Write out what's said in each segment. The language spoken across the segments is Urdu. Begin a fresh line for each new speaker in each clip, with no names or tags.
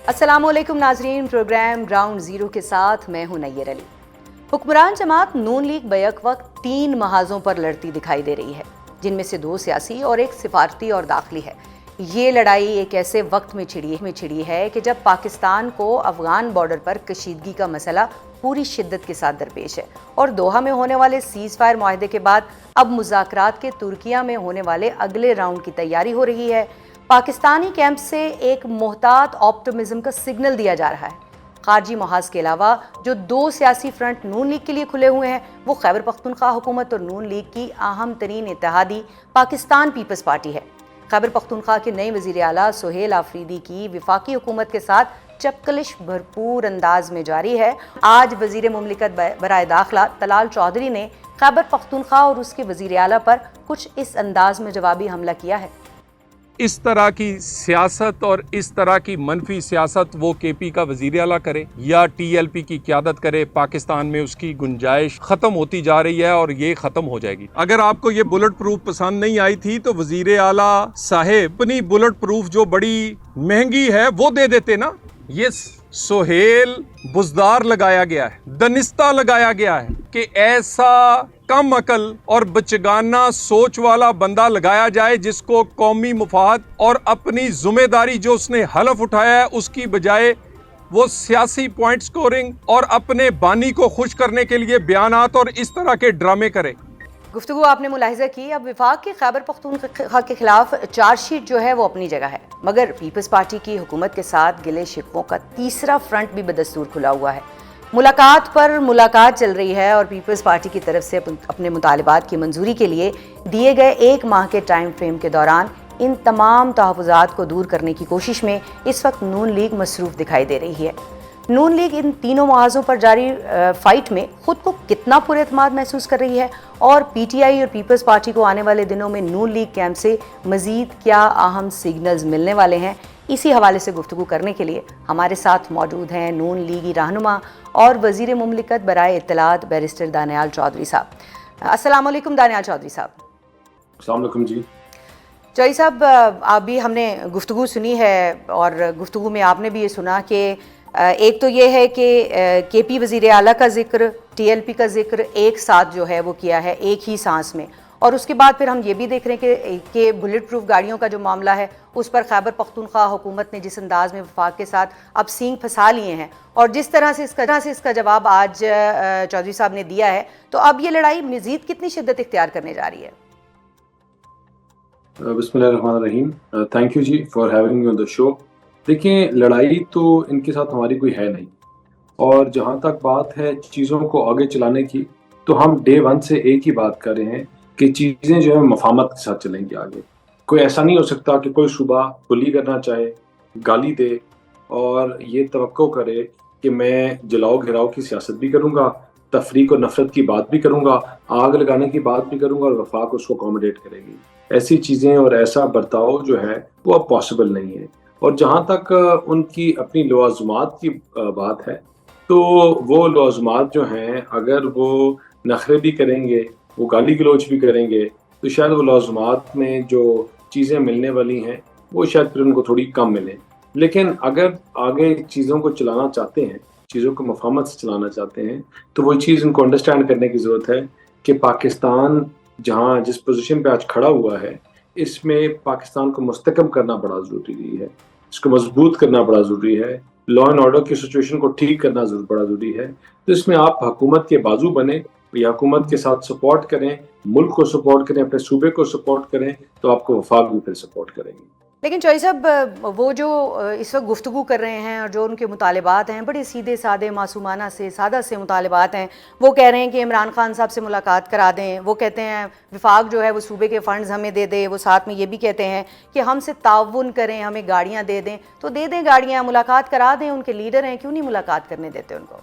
السلام علیکم ناظرین، پروگرام گراؤنڈ زیرو کے ساتھ میں ہوں نیر علی۔ حکمران جماعت نون لیگ بیک وقت 3 محاذوں پر لڑتی دکھائی دے رہی ہے، جن میں سے 2 سیاسی اور 1 سفارتی اور داخلی ہے۔ یہ لڑائی ایک ایسے وقت میں چھڑی ہے کہ جب پاکستان کو افغان بارڈر پر کشیدگی کا مسئلہ پوری شدت کے ساتھ درپیش ہے، اور دوحہ میں ہونے والے سیز فائر معاہدے کے بعد اب مذاکرات کے ترکیہ میں ہونے والے اگلے راؤنڈ کی تیاری ہو رہی ہے۔ پاکستانی کیمپ سے ایک محتاط آپٹمزم کا سگنل دیا جا رہا ہے۔ خارجی محاذ کے علاوہ جو 2 سیاسی فرنٹ نون لیگ کے لیے کھلے ہوئے ہیں، وہ خیبر پختونخوا حکومت اور نون لیگ کی اہم ترین اتحادی پاکستان پیپلز پارٹی ہے۔ خیبر پختونخوا کے نئے وزیر اعلیٰ سہیل آفریدی کی وفاقی حکومت کے ساتھ چپکلش بھرپور انداز میں جاری ہے۔ آج وزیر مملکت برائے داخلہ طلال چودھری نے خیبر پختونخوا اور اس کے وزیر اعلیٰ پر کچھ اس انداز میں جوابی حملہ کیا ہے۔
اس طرح کی سیاست اور اس طرح کی منفی سیاست وہ کے پی کا وزیر اعلیٰ کرے یا ٹی ایل پی کی قیادت کرے، پاکستان میں اس کی گنجائش ختم ہوتی جا رہی ہے اور یہ ختم ہو جائے گی۔ اگر آپ کو یہ بلٹ پروف پسند نہیں آئی تھی تو وزیر اعلیٰ صاحب اپنی بلٹ پروف جو بڑی مہنگی ہے وہ دے دیتے نا۔ یہ سہیل بزدار لگایا گیا ہے، دنستہ لگایا گیا ہے کہ ایسا کم عقل اور بچگانہ سوچ والا بندہ لگایا جائے جس کو قومی مفاد اور اپنی ذمہ داری جو اس نے حلف اٹھایا ہے اس کی بجائے وہ سیاسی پوائنٹ سکورنگ اور اپنے بانی کو خوش کرنے کے لیے بیانات اور اس طرح کے ڈرامے کرے۔
گفتگو آپ نے ملاحظہ کی۔ اب وفاق کے خیبر پختونخوا کے خلاف چارج شیٹ جو ہے وہ اپنی جگہ ہے، مگر پیپلز پارٹی کی حکومت کے ساتھ گلے شکووں کا تیسرا فرنٹ بھی بدستور کھلا ہوا ہے۔ ملاقات پر ملاقات چل رہی ہے اور پیپلز پارٹی کی طرف سے اپنے مطالبات کی منظوری کے لیے دیے گئے 1 ماہ کے ٹائم فریم کے دوران ان تمام تحفظات کو دور کرنے کی کوشش میں اس وقت نون لیگ مصروف دکھائی دے رہی ہے۔ نون لیگ ان تینوں محاذوں پر جاری فائٹ میں خود کو کتنا پر اعتماد محسوس کر رہی ہے، اور پی ٹی آئی اور پیپلز پارٹی کو آنے والے دنوں میں نون لیگ کیمپ سے مزید کیا اہم سگنلز ملنے والے ہیں، اسی حوالے سے گفتگو کرنے کے لیے ہمارے ساتھ موجود ہیں نون لیگی رہنما اور وزیر مملکت برائے اطلاعات بیرسٹر دانیال چودھری صاحب۔ السلام علیکم دانیال چودھری صاحب۔
السلام علیکم جی۔
چودھری صاحب، ابھی ہم نے گفتگو سنی ہے اور گفتگو میں آپ نے بھی یہ سنا کہ ایک تو یہ ہے کہ کے پی وزیر اعلیٰ کا ذکر، ٹی ایل پی کا ذکر ایک ساتھ جو ہے وہ کیا ہے ایک ہی سانس میں، اور اس کے بعد پھر ہم یہ بھی دیکھ رہے ہیں کہ بلٹ پروف گاڑیوں کا جو معاملہ ہے اس پر خیبر پختونخوا حکومت نے جس انداز میں وفاق کے ساتھ اب سینگ پھنسا لیے ہیں، اور جس طرح سے اس کا جواب آج چودھری صاحب نے دیا ہے، تو اب یہ لڑائی مزید کتنی شدت اختیار کرنے جا رہی ہے؟
بسم اللہ الرحمن الرحیم۔ Thank you ji for having me on the show. دیکھیں، لڑائی تو ان کے ساتھ ہماری کوئی ہے نہیں، اور جہاں تک بات ہے چیزوں کو آگے چلانے کی، تو ہم ڈے 1 سے ایک ہی بات کر رہے ہیں کہ چیزیں جو ہے مفاہمت کے ساتھ چلیں گی آگے۔ کوئی ایسا نہیں ہو سکتا کہ کوئی صوبہ بلی کرنا چاہے، گالی دے اور یہ توقع کرے کہ میں جلاؤ گھراؤ کی سیاست بھی کروں گا، تفریق اور نفرت کی بات بھی کروں گا، آگ لگانے کی بات بھی کروں گا، اور وفاق اس کو اکوموڈیٹ کرے گی۔ ایسی چیزیں اور ایسا برتاؤ جو ہے وہ اب پاسبل نہیں ہے۔ اور جہاں تک ان کی اپنی لوازمات کی بات ہے، تو وہ لوازمات جو ہیں اگر وہ نخرے بھی کریں گے، وہ گالی گلوچ بھی کریں گے، تو شاید وہ لوازمات میں جو چیزیں ملنے والی ہیں وہ شاید پھر ان کو تھوڑی کم ملیں۔ لیکن اگر آگے چیزوں کو چلانا چاہتے ہیں، چیزوں کو مفاہمت سے چلانا چاہتے ہیں، تو وہ چیز ان کو انڈرسٹینڈ کرنے کی ضرورت ہے کہ پاکستان جس پوزیشن پہ آج کھڑا ہوا ہے، اس میں پاکستان کو مستحکم کرنا بڑا ضروری ہے، اس کو مضبوط کرنا بڑا ضروری ہے، لا اینڈ آرڈر کی سچویشن کو ٹھیک کرنا بڑا ضروری ہے۔ تو اس میں آپ حکومت کے بازو بنیں یا حکومت کے ساتھ سپورٹ کریں، ملک کو سپورٹ کریں، اپنے صوبے کو سپورٹ کریں، تو آپ کو وفاق بھی پھر سپورٹ کریں گے۔
لیکن چودھری صاحب، وہ جو اس وقت گفتگو کر رہے ہیں اور جو ان کے مطالبات ہیں بڑے سیدھے سادے معصومانہ سے سادہ سے مطالبات ہیں، وہ کہہ رہے ہیں کہ عمران خان صاحب سے ملاقات کرا دیں، وہ کہتے ہیں وفاق جو ہے وہ صوبے کے فنڈز ہمیں دے دے، وہ ساتھ میں یہ بھی کہتے ہیں کہ ہم سے تعاون کریں، ہمیں گاڑیاں دے دیں، تو دے دیں گاڑیاں، ملاقات کرا دیں، ان کے لیڈر ہیں، کیوں نہیں ملاقات کرنے دیتے ان کو؟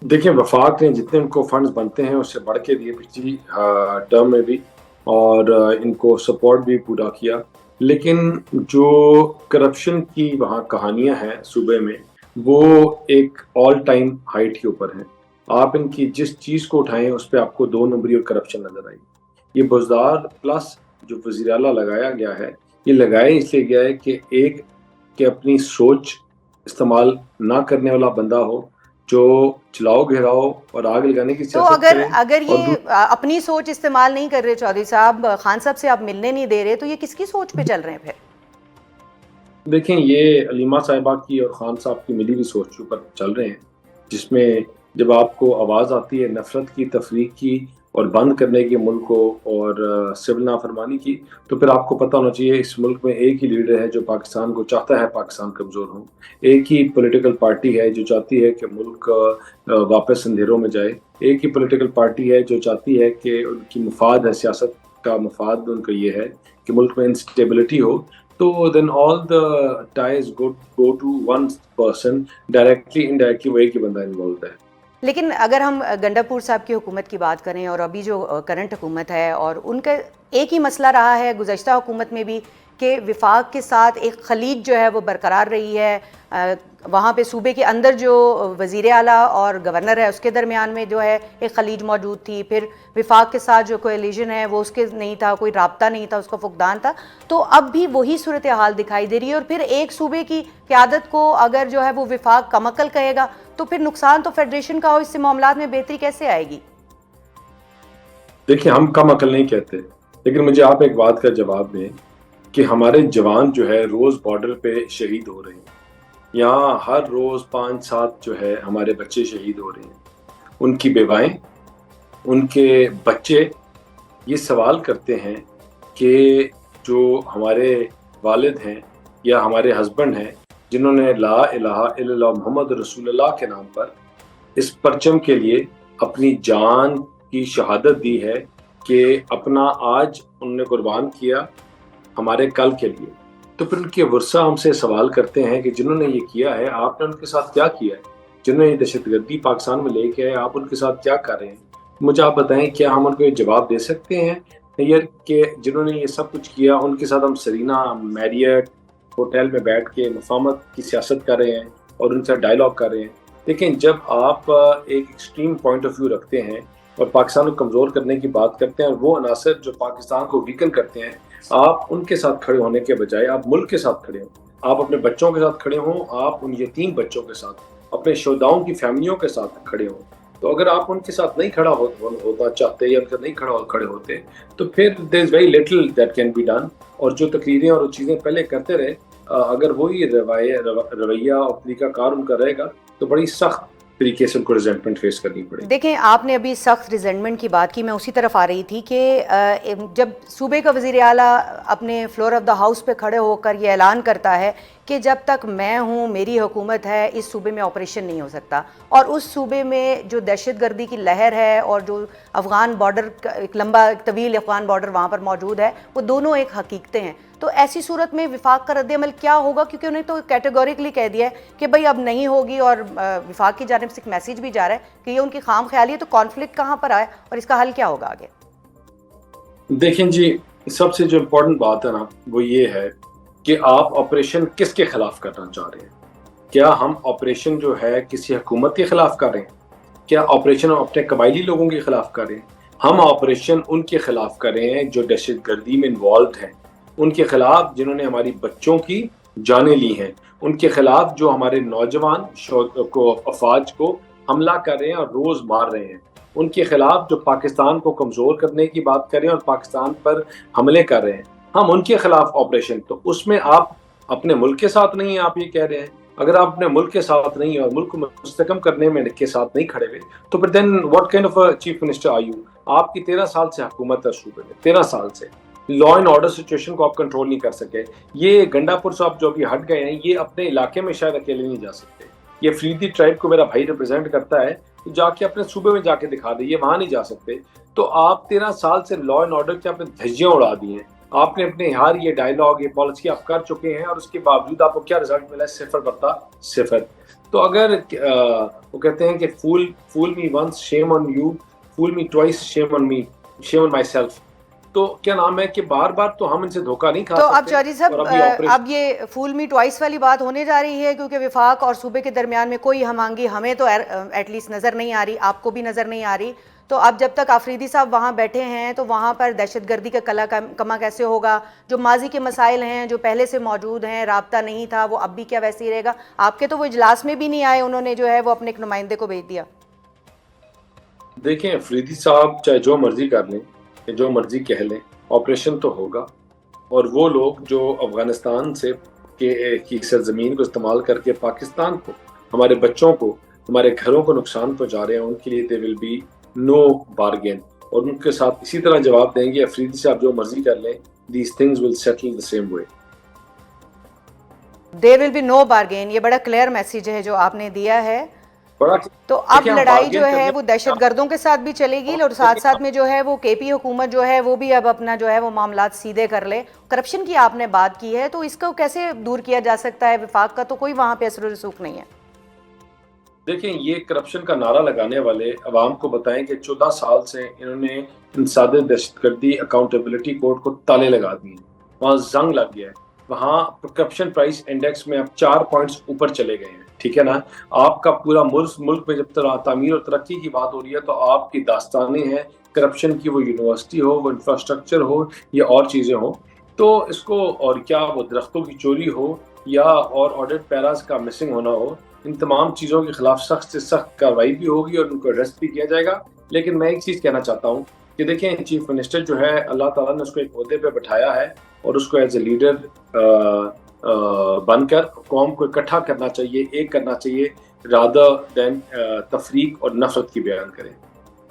دیکھیں، وفاق نے جتنے ان کو فنڈز بنتے ہیں اس سے بڑھ کے دیے پچھلی ٹرم میں بھی، اور ان کو سپورٹ بھی پورا کیا، لیکن جو کرپشن کی وہاں کہانیاں ہیں صوبے میں، وہ ایک آل ٹائم ہائٹ کے اوپر ہیں۔ آپ ان کی جس چیز کو اٹھائیں اس پہ آپ کو 2 نمبری اور کرپشن نظر آئی۔ یہ بزدار پلس جو وزیر اعلیٰ لگایا گیا ہے، یہ لگایا اس لیے گیا ہے کہ ایک کہ اپنی سوچ استعمال نہ کرنے والا بندہ ہو جو چلاؤ گھیراؤ اور آگ لگانے کی
تو
سیاست کرے.
اگر
اور
یہ اپنی سوچ استعمال نہیں کر رہے چودھری صاحب، خان صاحب سے آپ ملنے نہیں دے رہے، تو یہ کس کی سوچ پہ چل رہے ہیں پھر؟
دیکھیں یہ علیمہ صاحبہ کی اور خان صاحب کی ملی ہوئی سوچ پر چل رہے ہیں، جس میں جب آپ کو آواز آتی ہے نفرت کی، تفریق کی اور بند کرنے کی ملک کو اور سول نافرمانی کی، تو پھر آپ کو پتہ ہونا چاہیے اس ملک میں ایک ہی لیڈر ہے جو پاکستان کو چاہتا ہے پاکستان کمزور ہو، ایک ہی پولیٹیکل پارٹی ہے جو چاہتی ہے کہ ملک واپس اندھیروں میں جائے، ایک ہی پولیٹیکل پارٹی ہے جو چاہتی ہے کہ ان کی مفاد ہے، سیاست کا مفاد ان کا یہ ہے کہ ملک میں انسٹیبلٹی ہو. تو then all the ties go to one person directly indirectly، وہ ایک ہی بندہ انوالوڈ ہے.
لیکن اگر ہم گنڈاپور صاحب کی حکومت کی بات کریں اور ابھی جو کرنٹ حکومت ہے، اور ان کا ایک ہی مسئلہ رہا ہے گزشتہ حکومت میں بھی کہ وفاق کے ساتھ ایک خلیج جو ہے وہ برقرار رہی ہے، وہاں پہ صوبے کے اندر جو وزیر اعلیٰ اور گورنر ہے اس کے درمیان میں جو ہے ایک خلیج موجود تھی، پھر وفاق کے ساتھ جو کولیشن ہے وہ اس کے نہیں تھا، کوئی رابطہ نہیں تھا، اس کا فقدان تھا. تو اب بھی وہی صورتحال دکھائی دے رہی ہے، اور پھر ایک صوبے کی قیادت کو اگر جو ہے وہ وفاق کم عقل کہے گا تو پھر نقصان تو فیڈریشن کا ہو، اس سے معاملات میں بہتری کیسے آئے گی؟
دیکھیں ہم کم عقل نہیں کہتے، لیکن مجھے آپ ایک بات کا جواب دیں کہ ہمارے جوان جو ہے روز بارڈر پہ شہید ہو رہے ہیں، یہاں ہر روز 5-7 جو ہے ہمارے بچے شہید ہو رہے ہیں، ان کی بیوائیں، ان کے بچے یہ سوال کرتے ہیں کہ جو ہمارے والد ہیں یا ہمارے ہسبینڈ ہیں جنہوں نے لا الہ الا اللہ محمد رسول اللہ کے نام پر اس پرچم کے لیے اپنی جان کی شہادت دی ہے، کہ اپنا آج انہوں نے قربان کیا ہمارے کل کے لیے، تو پھر ان کے ورثہ ہم سے سوال کرتے ہیں کہ جنہوں نے یہ کیا ہے آپ نے ان کے ساتھ کیا کیا ہے، جنہوں نے یہ دہشت گردی پاکستان میں لے کے آئے آپ ان کے ساتھ کیا کر رہے ہیں. مجھے آپ بتائیں کیا ہم ان کو یہ جواب دے سکتے ہیں یہ کہ جنہوں نے یہ سب کچھ کیا ان کے ساتھ ہم سرینا میریٹ ہوٹل میں بیٹھ کے مفاہمت کی سیاست کر رہے ہیں اور ان سے ڈائلاگ کر رہے ہیں؟ لیکن جب آپ ایک ایکسٹریم پوائنٹ آف ویو رکھتے ہیں اور پاکستان کو کمزور کرنے کی بات کرتے ہیں، اور وہ عناصر جو پاکستان کو ویکن کرتے ہیں آپ ان کے ساتھ کھڑے ہونے کے بجائے آپ ملک کے ساتھ کھڑے ہوں، آپ اپنے بچوں کے ساتھ کھڑے ہوں، آپ ان یتیم بچوں کے ساتھ، اپنے شہداؤں کی فیملیوں کے ساتھ کھڑے ہوں. تو اگر آپ ان کے ساتھ نہیں کھڑا ہوتا چاہتے یا ان کے نہیں کھڑے ہوتے تو پھر there is very little that can be done. اور جو تقریریں اور چیزیں پہلے کرتے رہے، اگر وہی رویہ اور طریقہ کار ان کا رہے گا تو بڑی سخت طریقے سے ان کو ریزنٹمنٹ فیس کرنی پڑے گی.
دیکھیں آپ نے ابھی سخت ریزنٹمنٹ کی بات کی، میں اسی طرف آ رہی تھی کہ جب صوبے کا وزیر اعلیٰ اپنے فلور آف دا ہاؤس پہ کھڑے ہو کر یہ اعلان کرتا ہے کہ جب تک میں ہوں میری حکومت ہے اس صوبے میں آپریشن نہیں ہو سکتا، اور اس صوبے میں جو دہشت گردی کی لہر ہے اور جو افغان بارڈر ایک لمبا طویل افغان بارڈر وہاں پر موجود ہے، وہ دونوں ایک حقیقتیں ہیں، تو ایسی صورت میں وفاق کا رد عمل کیا ہوگا؟ کیونکہ انہیں تو کیٹیگوریکلی کہہ دیا ہے کہ بھئی اب نہیں ہوگی، اور وفاق کی جانب سے ایک میسیج بھی جا رہا ہے کہ یہ ان کی خام خیالی ہے. تو کانفلکٹ کہاں پر آئے اور اس کا حل کیا ہوگا آگے؟
دیکھیں جی، سب سے جو امپورٹنٹ بات ہے نا وہ یہ ہے کہ آپ آپریشن کس کے خلاف کرنا چاہ رہے ہیں. کیا ہم آپریشن جو ہے کسی حکومت کے خلاف کر رہے ہیں؟ کیا آپریشن ہم اپنے قبائلی لوگوں کے خلاف کر رہے ہیں؟ ہم آپریشن ان کے خلاف کر رہے ہیں جو دہشت گردی میں انوالوڈ ہیں، ان کے خلاف جنہوں نے ہماری بچوں کی جانیں لی ہیں، ان کے خلاف جو ہمارے نوجوان افواج کو حملہ کر رہے ہیں اور روز مار رہے ہیں، ان کے خلاف جو پاکستان کو کمزور کرنے کی بات کر رہے ہیں اور پاکستان پر حملے کر رہے ہیں، ہم ان کے خلاف آپریشن. تو اس میں آپ اپنے ملک کے ساتھ نہیں ہیں، آپ یہ کہہ رہے ہیں. اگر آپ اپنے ملک کے ساتھ نہیں اور ملک کو مستحکم کرنے میں کے ساتھ نہیں کھڑے ہوئے تو پھر then what kind of chief minister are you? آپ کی 13 سال سے حکومت ہے صوبے میں، 13 سال سے لا اینڈ آرڈر سچویشن کو آپ کنٹرول نہیں کر سکے. یہ گنڈاپور صاحب جو ابھی ہٹ گئے ہیں یہ اپنے علاقے میں شاید اکیلے نہیں جا سکتے. یہ فریدی ٹرائب کو میرا بھائی ریپرزینٹ کرتا ہے، تو جا کے اپنے صوبے میں جا کے دکھا دیں، یہ وہاں نہیں جا سکتے. تو آپ 13 سال سے لا اینڈ آرڈر کے آپ نے دھجیاں اڑا دی ہیں، آپ نے اپنے ہر یہ ڈائلاگ یہ پالیسی آپ کر چکے ہیں، اور اس کے باوجود آپ کو کیا رزلٹ ملا ہے؟ 0/0. تو اگر وہ کہتے ہیں کہ fool me once shame on you, fool me twice shame on me, shame on myself. تو کیا نام ہے کہ بار بار تو ہم ان سے دھوکہ نہیں کھا سکتے.
تو اب چودھری صاحب اب یہ فول می ٹوائس والی بات ہونے جا رہی ہے، کیونکہ وفاق اور صوبے کے درمیان میں کوئی ہم آہنگی ہمیں تو ایٹ لیسٹ نظر نہیں آ رہی، آپ کو بھی نظر نہیں آ رہی. تو اب جب تک آفریدی صاحب وہاں بیٹھے ہیں تو وہاں پر دہشت گردی کا کلا کما کیسے ہوگا؟ جو ماضی کے مسائل ہیں جو پہلے سے موجود ہیں، رابطہ نہیں تھا، وہ اب بھی کیا ویسے ہی رہے گا؟ آپ کے تو وہ اجلاس میں بھی نہیں آئے، انہوں نے جو ہے وہ اپنے ایک نمائندے کو بھیج دیا.
دیکھیں افریدی صاحب چاہے جو مرضی کر لیں یا جو مرضی کہہ لیں، آپریشن تو ہوگا. اور وہ لوگ جو افغانستان سے کی سرزمین کو استعمال کر کے پاکستان کو، ہمارے بچوں کو، ہمارے گھروں کو نقصان پہنچا رہے ہیں، ان کے لیے there will be no bargain. اور ان کے ساتھ اسی طرح جواب دیں گے افریدی صاحب جو مرضی کر لیں، these things will settle the same way.
There will be no bargain. یہ بڑا کلیئر میسیج ہے جو آپ نے دیا ہے. تو اب لڑائی جو ہے وہ دہشت گردوں کے ساتھ بھی چلے گی اور ساتھ ساتھ میں جو ہے وہ کے پی حکومت جو ہے وہ بھی اب اپنا جو ہے وہ معاملات سیدھے کر لے. کرپشن کی آپ نے بات کی ہے تو اس کو کیسے دور کیا جا سکتا ہے؟ وفاق کا تو کوئی وہاں پہ اثر و رسوخ نہیں ہے.
دیکھیں یہ کرپشن کا نعرہ لگانے والے عوام کو بتائیں کہ 14 سال سے انہوں نے انسداد دہشت گردی اکاؤنٹیبلٹی کوڈ کو تالے لگا دیے، وہاں زنگ لگ گیا ہے، وہاں کرپشن پرائس انڈیکس میں اب 4 پوائنٹس اوپر چلے گئے ہیں. ٹھیک ہے نا؟ آپ کا پورا ملک میں جب تعمیر اور ترقی کی بات ہو رہی ہے تو آپ کی داستانیں ہیں کرپشن کی، وہ یونیورسٹی ہو، وہ انفراسٹرکچر ہو یا اور چیزیں ہوں. تو اس کو، اور کیا وہ درختوں کی چوری ہو یا اور آڈٹ پیراز کا مسنگ ہونا ہو، ان تمام چیزوں کے خلاف سخت سے سخت کارروائی بھی ہوگی اور ان کو اریسٹ بھی کیا جائے گا. لیکن میں ایک چیز کہنا چاہتا ہوں کہ دیکھیں چیف منسٹر جو ہے، اللہ تعالیٰ نے اس کو ایک عہدے پہ بٹھایا ہے اور اس کو ایز اے لیڈر بن کر قوم کو اکٹھا کرنا چاہیے، ایک کرنا چاہیے، رادر دین تفریق اور نفرت کی بیان کریں.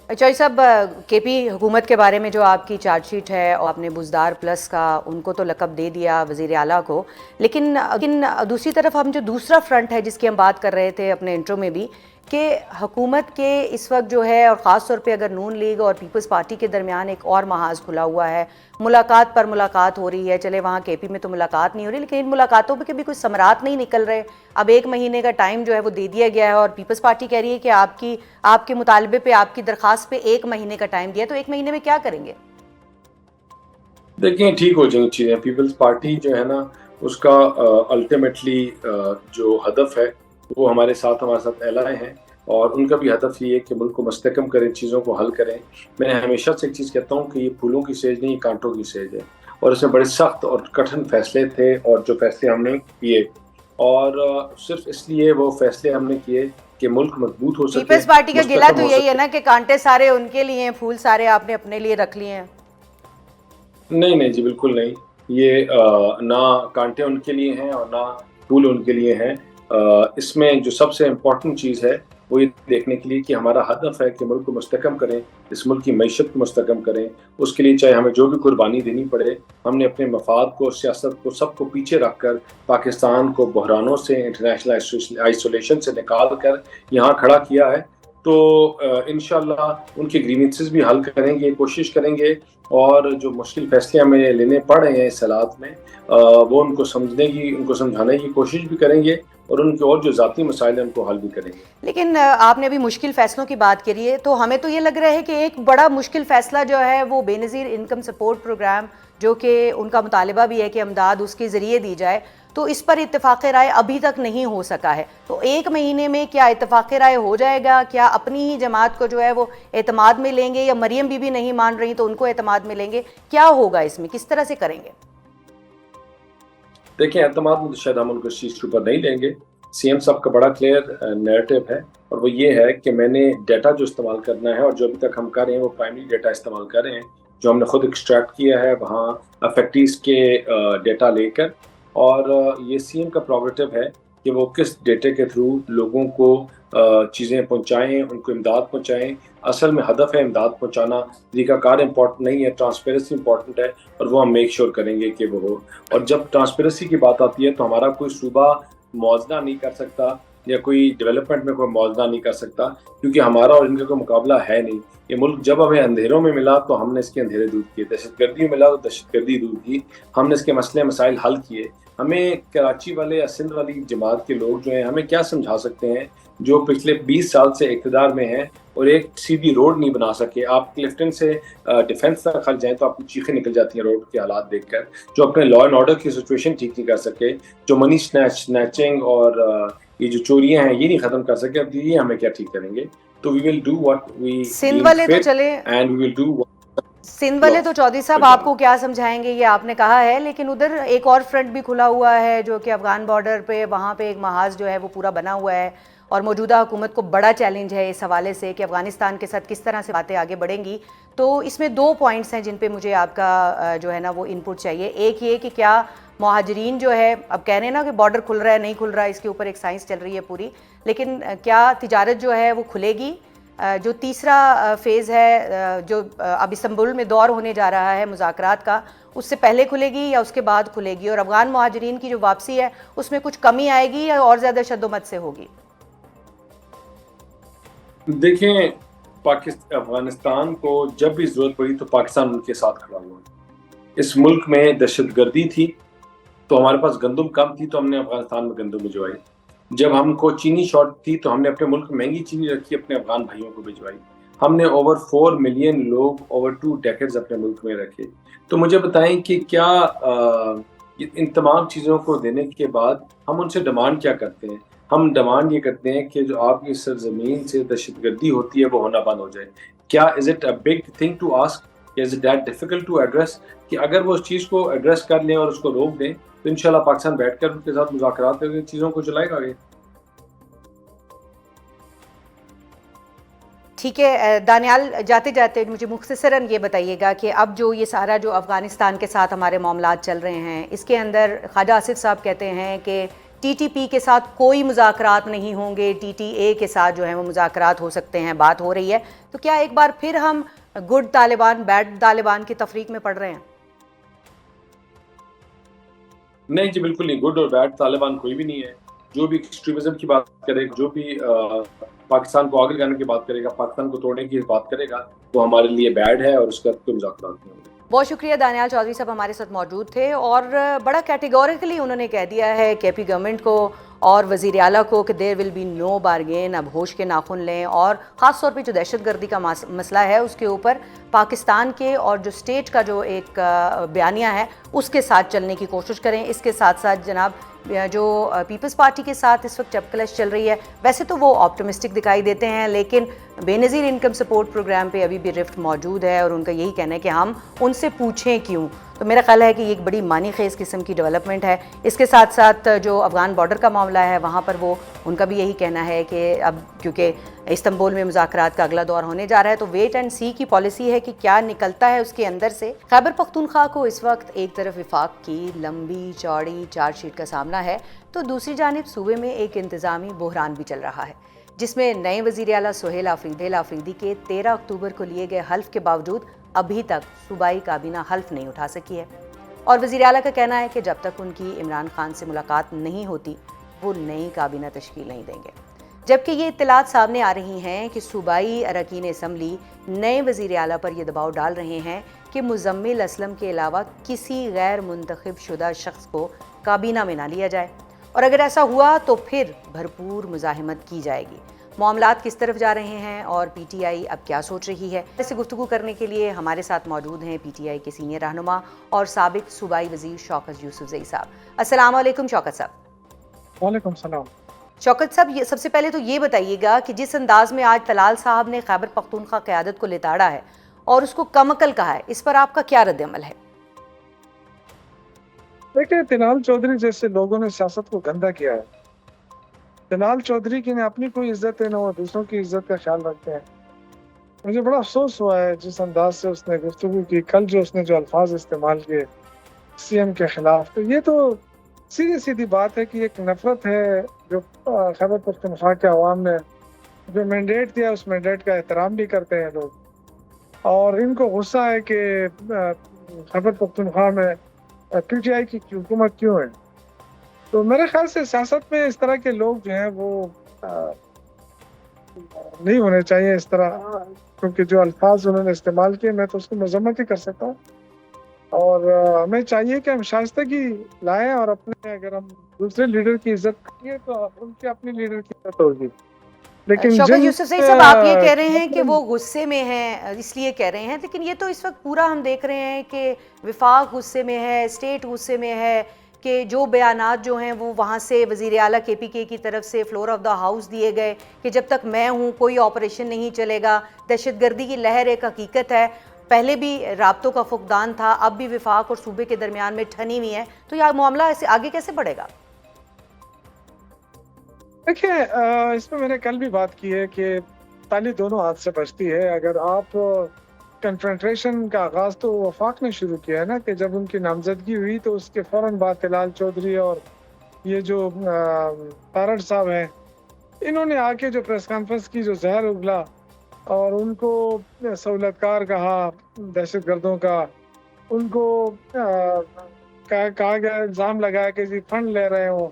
اچھا صاحب، کے پی حکومت کے بارے میں جو آپ کی چارج شیٹ ہے اور آپ نے بزدار پلس کا ان کو تو لقب دے دیا وزیر اعلیٰ کو، لیکن دوسری طرف ہم جو دوسرا فرنٹ ہے جس کی ہم بات کر رہے تھے اپنے انٹرو میں بھی، کہ حکومت کے اس وقت جو ہے، اور خاص طور پہ اگر نون لیگ اور پیپلز پارٹی کے درمیان ایک اور محاذ کھلا ہوا ہے، ملاقات پر ملاقات ہو رہی ہے. چلے وہاں کے پی میں تو ملاقات نہیں ہو رہی لیکن ان ملاقاتوں پہ بھی کوئی ثمرات نہیں نکل رہے. اب 1 مہینے کا ٹائم جو ہے وہ دے دیا گیا ہے اور پیپلز پارٹی کہہ رہی ہے کہ آپ کے مطالبے پہ، آپ کی درخواست پہ 1 مہینے کا ٹائم دیا، تو 1 مہینے میں کیا کریں گے؟
دیکھیں ٹھیک ہو جائیں چیزیں. پیپلز پارٹی جو ہے نا، اس کا الٹیمیٹلی جو ہدف ہے وہ ہمارے ساتھ الائے ہیں اور ان کا بھی ہدف یہ ہے کہ ملک کو مستحکم کریں، چیزوں کو حل کریں. میں ہمیشہ سے ایک چیز کہتا ہوں کہ یہ پھولوں کی سیج نہیں، یہ کانٹوں کی سیج ہے، اور اس میں بڑے سخت اور کٹھن فیصلے تھے اور جو فیصلے ہم نے کیے، اور صرف اس لیے وہ فیصلے ہم نے کیے کہ ملک مضبوط ہو سکے.
پیپلز پارٹی کا گلہ تو یہی ہے نا کہ کانٹے سارے ان کے لیے ہیں، پھول سارے آپ نے اپنے لیے رکھ لیے ہیں.
نہیں جی، بالکل نہیں. یہ نہ کانٹے ان کے لیے ہیں اور نہ پھول ان کے لیے ہیں. اس میں جو سب سے امپورٹنٹ چیز ہے وہ یہ دیکھنے کے لیے کہ ہمارا ہدف ہے کہ ملک کو مستحکم کریں، اس ملک کی معیشت کو مستحکم کریں. اس کے لیے چاہے ہمیں جو بھی قربانی دینی پڑے، ہم نے اپنے مفاد کو، سیاست کو، سب کو پیچھے رکھ کر پاکستان کو بحرانوں سے، انٹرنیشنل آئسولیشن سے نکال کر یہاں کھڑا کیا ہے. تو انشاءاللہ ان کے گریونسز بھی حل کریں گے، کوشش کریں گے، اور جو مشکل فیصلے ہمیں لینے پڑ رہے ہیں اس حالات میں، وہ ان کو سمجھانے کی کوشش بھی کریں گے اور ان کے اور جو ذاتی مسائل ہیں ان کو حل بھی کریں گے.
لیکن آپ نے ابھی مشکل فیصلوں کی بات کری ہے تو ہمیں تو یہ لگ رہا ہے کہ ایک بڑا مشکل فیصلہ جو ہے وہ بے نظیر انکم سپورٹ پروگرام، جو کہ ان کا مطالبہ بھی ہے کہ امداد اس کے ذریعے دی جائے، تو اس پر اتفاق رائے ابھی تک نہیں ہو سکا ہے. تو 1 مہینے میں کیا اتفاق رائے ہو جائے گا؟ کیا اپنی ہی جماعت کو جو ہے وہ اعتماد میں لیں گے، یا مریم بی نہیں مان رہی تو ان کو اعتماد میں لیں گے؟ کیا ہوگا اس میں، کس طرح سے کریں گے؟
دیکھیں اعتماد میں شاید ہم ان کو اس چیز کے اوپر نہیں لیں گے. سی ایم صاحب کا بڑا کلیئر نیریٹو ہے اور وہ یہ ہے کہ میں نے ڈیٹا جو استعمال کرنا ہے اور جو ابھی تک ہم کر رہے ہیں وہ پرائمری ڈیٹا استعمال کر رہے ہیں جو ہم نے خود ایکسٹریکٹ کیا ہے وہاں افیکٹیز کے ڈیٹا لے کر. اور یہ سی ایم کا پروگریٹو ہے کہ وہ کس ڈیٹے کے تھرو لوگوں کو چیزیں پہنچائیں، ان کو امداد پہنچائیں. اصل میں ہدف ہے امداد پہنچانا، طریقہ کار امپورٹنٹ نہیں ہے، ٹرانسپیرنسی امپورٹنٹ ہے اور وہ ہم میک شیور کریں گے کہ وہ ہو. اور جب ٹرانسپیرنسی کی بات آتی ہے تو ہمارا کوئی صوبہ موازنہ نہیں کر سکتا یا کوئی ڈیولپمنٹ میں کوئی موازنہ نہیں کر سکتا، کیونکہ ہمارا اور ان کا کوئی مقابلہ ہے نہیں. یہ ملک جب ہمیں اندھیروں میں ملا تو ہم نے اس کے اندھیرے دور کیے، دہشت گردی میں ملا تو دہشت گردی دور کی، ہم نے اس کے مسئلے مسائل حل کیے. ہمیں کراچی والے یا سندھ والی جماعت کے لوگ جو ہیں ہمیں کیا سمجھا سکتے ہیں جو پچھلے 20 سال سے اقتدار میں ہیں اور ایک سیدھی روڈ نہیں بنا سکے. آپ کلفٹن سے ڈیفنس تک خرچ جائیں تو آپ کی چیخیں نکل جاتی ہیں روڈ کے حالات دیکھ کر. جو اپنے لا اینڈ آرڈر کی سچویشن ٹھیک نہیں کر سکے, جو منی سنیچنگ اور یہ جو چوریاں ہیں یہ نہیں ختم کر سکے, اب یہ ہمیں کیا ٹھیک کریں گے؟ تو we will do what we
Sindh والے تو چلے,
and we will do.
Sindh والے تو چودھری صاحب آپ کو کیا سمجھائیں گے, یہ آپ نے کہا ہے, لیکن ادھر ایک اور فرنٹ بھی کھلا ہوا ہے جو کہ افغان بارڈر پہ, وہاں پہ ایک محاذ جو ہے وہ پورا بنا ہوا ہے, اور موجودہ حکومت کو بڑا چیلنج ہے اس حوالے سے کہ افغانستان کے ساتھ کس طرح سے باتیں آگے بڑھیں گی. تو اس میں 2 پوائنٹس ہیں جن پہ مجھے آپ کا جو ہے نا وہ ان پٹ چاہیے. ایک یہ کہ کیا مہاجرین جو ہے, اب کہہ رہے ہیں نا کہ بارڈر کھل رہا ہے نہیں کھل رہا ہے, اس کے اوپر ایک سائنس چل رہی ہے پوری, لیکن کیا تجارت جو ہے وہ کھلے گی؟ جو تیسرا فیز ہے جو اب استنبول میں دور ہونے جا رہا ہے مذاکرات کا, اس سے پہلے کھلے گی یا اس کے بعد کھلے گی؟ اور افغان مہاجرین کی جو واپسی ہے اس میں کچھ کمی آئے گی یا اور زیادہ شد و مت سے ہوگی؟
دیکھیں, افغانستان کو جب بھی ضرورت پڑی تو پاکستان ان کے ساتھ کھڑا ہوا. اس ملک میں دہشت گردی تھی تو ہمارے پاس گندم کم تھی تو ہم نے افغانستان میں گندم بھجوائی. جب ہم کو چینی شارٹ تھی تو ہم نے اپنے ملک میں مہنگی چینی رکھی, اپنے افغان بھائیوں کو بھجوائی. ہم نے اوور 4 ملین لوگ اوور 2 ڈیکیڈز اپنے ملک میں رکھے. تو مجھے بتائیں کہ کیا ان تمام چیزوں کو دینے کے بعد ہم ان سے ڈیمانڈ کیا کرتے ہیں؟ ہم ڈیمانڈ یہ کرتے ہیں کہ جو آپ کی سرزمین سے دہشت گردی ہوتی ہے وہ ہونا بند ہو جائے. کیا is it a big thing to ask, is it that difficult to address? کہ اگر وہ اس چیز کو ایڈریس کر لیں اور اس کو روک دیں تو انشاءاللہ پاکستان بیٹھ کر ان کے ساتھ مذاکرات کر کے چیزوں کو چلائے گا آگے.
ٹھیک ہے دانیال, جاتے جاتے مجھے مختصراً یہ بتائیے گا کہ اب جو یہ سارا جو افغانستان کے ساتھ ہمارے معاملات چل رہے ہیں, اس کے اندر خواجہ آصف صاحب کہتے ہیں کہ ٹی ٹی پی کے ساتھ کوئی مذاکرات نہیں ہوں گے, ٹی ٹی اے کے ساتھ جو ہے وہ مذاکرات ہو سکتے ہیں, بات ہو رہی ہے. تو کیا ایک بار پھر ہم گڈ طالبان بیڈ طالبان کی تفریق میں پڑ رہے ہیں؟
نہیں جی, بالکل نہیں. گڈ اور بیڈ طالبان کوئی بھی نہیں ہے. جو بھی ایکسٹریمزم کی بات کرے گا, جو بھی پاکستان کو آگے جانے کی بات کرے گا, پاکستان کو توڑنے کی بات کرے گا, وہ ہمارے لیے بیڈ ہے اور اس کا کوئی مذاکرات نہیں ہوگا.
بہت شکریہ دانیال چودھری صاحب ہمارے ساتھ موجود تھے, اور بڑا کیٹیگوریکلی انہوں نے کہہ دیا ہے کے پی گورنمنٹ کو اور وزیر اعلیٰ کو کہ دیر ول بی نو بارگین. اب ہوش کے ناخن لیں, اور خاص طور پہ جو دہشت گردی کا مسئلہ ہے اس کے اوپر پاکستان کے اور جو اسٹیٹ کا جو ایک بیانیہ ہے اس کے ساتھ چلنے کی کوشش کریں. اس کے ساتھ ساتھ جناب جو پیپلز پارٹی کے ساتھ اس وقت چپ کلش چل رہی ہے, ویسے تو وہ آپٹمسٹک دکھائی دیتے ہیں, لیکن بے نظیر انکم سپورٹ پروگرام پہ ابھی بھی رفٹ موجود ہے, اور ان کا یہی کہنا ہے کہ ہم ان سے پوچھیں کیوں. تو میرا خیال ہے کہ یہ ایک بڑی معنی خیز قسم کی ڈیولپمنٹ ہے. اس کے ساتھ ساتھ جو افغان بارڈر کا معاملہ ہے وہاں پر وہ ان کا بھی یہی کہنا ہے کہ اب کیونکہ استنبول میں مذاکرات کا اگلا دور ہونے جا رہا ہے تو ویٹ اینڈ سی کی پالیسی ہے کہ کیا نکلتا ہے اس کے اندر سے. خیبر پختونخوا کو اس وقت ایک طرف وفاق کی لمبی چوڑی چارج شیٹ کا سامنا ہے, تو دوسری جانب صوبے میں ایک انتظامی بحران بھی چل رہا ہے, جس میں نئے وزیر اعلیٰ سہیل آفریدی کے 13 اکتوبر کو لیے گئے حلف کے باوجود ابھی تک صوبائی کابینہ حلف نہیں اٹھا سکی ہے. اور وزیر اعلیٰ کا کہنا ہے کہ جب تک ان کی عمران خان سے ملاقات نہیں ہوتی وہ نئی کابینہ تشکیل نہیں دیں گے. جبکہ یہ اطلاعات سامنے آ رہی ہیں کہ صوبائی اراکین اسمبلی نئے وزیر اعلیٰ پر یہ دباؤ ڈال رہے ہیں کہ مزمل اسلم کے علاوہ کسی غیر منتخب شدہ شخص کو کابینہ میں نہ لیا جائے, اور اگر ایسا ہوا تو پھر بھرپور مزاحمت کی جائے گی. معاملات کس طرف جا رہے ہیں اور پی ٹی آئی اب کیا سوچ رہی ہے, ایسے گفتگو کرنے کے لیے ہمارے ساتھ موجود ہیں پی ٹی آئی کے سینئر رہنما اور سابق صوبائی وزیر شوکت یوسفزئی صاحب. السلام علیکم شوکت صاحب.
وعلیکم السلام.
شوکت صاحب, سب سے پہلے تو یہ بتائیے گا کہ جس انداز میں آج طلال صاحب نے خیبر پختونخوا قیادت کو لتاڑا ہے اور اس کو کم عقل کہا ہے, اس پر آپ کا کیا رد عمل ہے؟
دیکھیں, طلال چودھری جیسے لوگوں نے سیاست کو گندا کیا ہے. طلال چودھری کی نہ اپنی کوئی عزت ہے نہ وہ دوسروں کی عزت کا خیال رکھتے ہیں. مجھے بڑا افسوس ہوا ہے جس انداز سے اس نے گفتگو کی, کل جو اس نے جو الفاظ استعمال کیے سی ایم کے خلاف, تو یہ تو سیدھی بات ہے کہ ایک نفرت ہے جو خیبر پختونخوا کے عوام نے جو مینڈیٹ دیا اس مینڈیٹ کا احترام بھی کرتے ہیں لوگ, اور ان کو غصہ ہے کہ خیبر پختونخوا میں پی ٹی آئی کی حکومت کیوں ہے. تو میرے خیال سے سیاست میں اس طرح کے لوگ جو ہیں وہ نہیں ہونے چاہیے اس طرح, کیونکہ جو الفاظ انہوں نے استعمال کیے میں تو اس کی مذمت ہی کر سکتا ہوں. اور ہمیں چاہیے کہ ہم شائستگی لائیں, اور اپنے اگر ہم دوسرے لیڈر کی عزت کریں گے تو ان کی اپنی لیڈر کی عزت ہوگی. لیکن
شوکت یوسف سعید صاحب آپ یہ کہہ رہے ہیں کہ وہ غصے میں ہیں اس لیے کہہ رہے ہیں، لیکن یہ تو اس وقت پورا ہم دیکھ رہے ہیں کہ وفاق غصے میں ہے، اسٹیٹ غصے میں ہے، کہ جو بیانات جو ہیں وہ وہاں سے وزیر اعلیٰ کے پی کے کی طرف سے فلور آف دا ہاؤس دیے گئے کہ جب تک میں ہوں کوئی آپریشن نہیں چلے گا، دہشت گردی کی لہر ایک حقیقت ہے، پہلے بھی رابطوں کا فقدان تھا، اب بھی وفاق اور صوبے کے درمیان میں ٹھنی ہوئی ہے، تو یہ معاملہ ایسے آگے کیسے بڑھے گا؟
دیکھیں اس میں نے کل بھی بات کی ہے کہ تالی دونوں ہاتھ سے بجتی ہے. اگر آپ کنفرنٹریشن کا آغاز تو وفاق نے شروع کیا ہے نا، کہ جب ان کی نامزدگی ہوئی تو اس کے فوراً بعد ہلال چودھری اور یہ جو تارڑ صاحب ہیں، انہوں نے آ کے جو پریس کانفرنس کی، جو زہر اگلا اور ان کو سہولت کار کہا، دہشت گردوں کا، ان کو کہا گیا، الزام لگایا کہ جی فنڈ لے رہے ہوں.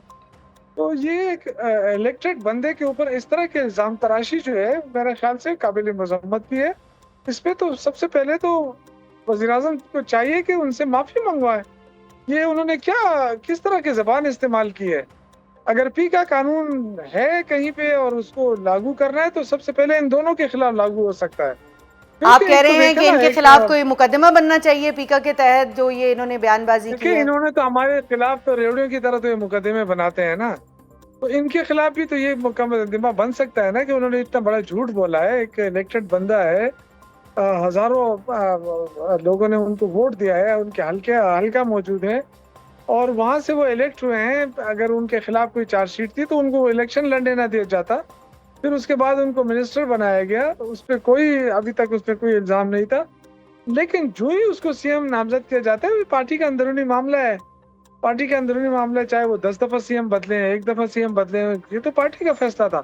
تو یہ ایک الیکٹڈ بندے کے اوپر اس طرح کے الزام تراشی جو ہے میرے خیال سے قابل مذمت بھی ہے. اس پہ تو سب سے پہلے تو وزیر اعظم کو چاہیے کہ ان سے معافی منگوائے. یہ انہوں نے کس طرح کی زبان استعمال کی ہے؟ اگر پی کا قانون ہے کہیں پہ اور اس کو لاگو کرنا ہے تو سب سے پہلے ان دونوں کے خلاف لاگو ہو سکتا ہے.
آپ کہہ رہے ہیں کہ ان کے خلاف کوئی مقدمہ بننا چاہیے پیکا کے تحت جو یہ انہوں نے بیان بازی کی ہے؟
انہوں نے تو ہمارے خلاف تو ریوڑیوں کی طرح تو یہ مقدمے بناتے ہیں نا، تو ان کے خلاف بھی تو یہ مقدمہ بن سکتا ہے نا کہ انہوں نے اتنا بڑا جھوٹ بولا ہے. ایک الیکٹڈ بندہ ہے، ہزاروں لوگوں نے ان کو ووٹ دیا ہے، ان کے حلقہ موجود ہے اور وہاں سے وہ الیکٹ ہوئے ہیں. اگر ان کے خلاف کوئی چارج شیٹ تھی تو ان کو الیکشن لڑنے نہ دیا جاتا. پھر اس کے بعد ان کو منسٹر بنایا گیا، اس پہ ابھی تک اس پہ کوئی الزام نہیں تھا. لیکن جو ہی اس کو سی ایم نامزد کیا جاتا ہے وہ پارٹی کا اندرونی معاملہ ہے. پارٹی کا اندرونی معاملہ، چاہے وہ 10 دفعہ سی ایم بدلے ہیں، 1 دفعہ سی ایم بدلے ہیں، یہ تو پارٹی کا فیصلہ تھا.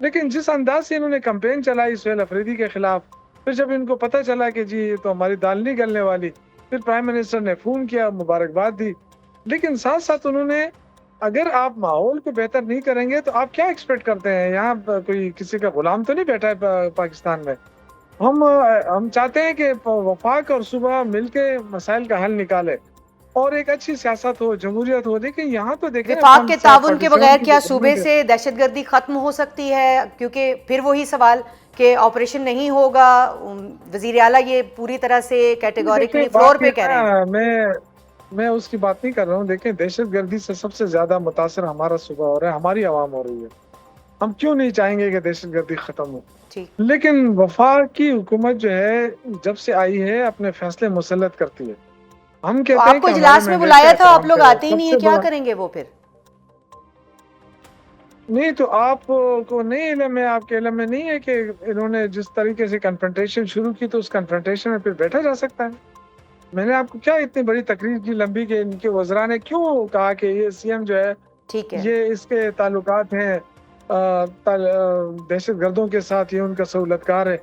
لیکن جس انداز سے انہوں نے کمپین چلائی سہیل افریدی کے خلاف، پھر جب ان کو پتہ چلا کہ جی یہ تو ہماری دال نہیں گلنے والی، پھر پرائم منسٹر نے فون کیا، مبارکباد دی. لیکن ساتھ ساتھ انہوں نے، اگر آپ ماحول کو بہتر نہیں کریں گے تو آپ کیا ایکسپیکٹ کرتے ہیں؟ یہاں کوئی کسی کا غلام تو نہیں بیٹھا ہے پاکستان میں. ہم چاہتے ہیں کہ وفاق اور صوبہ مل کے مسائل کا حل نکالے اور ایک اچھی سیاست ہو، جمہوریت ہو. لیکن یہاں تو دیکھیں
وفاق کے تعاون کے بغیر کیا صوبے سے دہشت گردی ختم ہو سکتی ہے؟ کیونکہ پھر وہی سوال کہ آپریشن نہیں ہوگا، وزیر اعلیٰ یہ پوری طرح سے کیٹیگوریکلی فلور پہ کہہ رہے ہیں.
میں اس کی بات نہیں کر رہا ہوں. دیکھیں دہشت گردی سے سب سے زیادہ متاثر ہمارا صوبہ ہو رہا ہے، ہماری عوام ہو رہی ہے. ہم کیوں نہیں چاہیں گے کہ دہشت گردی ختم ہو؟ لیکن وفاق کی حکومت جو ہے جب سے آئی ہے اپنے فیصلے مسلط کرتی ہے. ہم کہتے ہیں
آپ کو اجلاس میں بلایا تھا، آپ لوگ آتے ہی نہیں ہیں، کیا کریں گے وہ پھر؟
نہیں تو آپ کو نہیں علم ہے، آپ کے علم میں نہیں ہے کہ انہوں نے جس طریقے سے کنفرنٹیشن شروع کی تو اس کنفرنٹیشن میں پھر بیٹھا جا سکتا ہے. میں نے آپ کو کیا اتنی بڑی تقریر کی لمبی کہ ان کے وزراء نے کیوں کہا کہ یہ سی ایم جو ہے یہ اس کے تعلقات ہیں دہشت گردوں کے ساتھ، یہ ان کا سہولت کار ہے.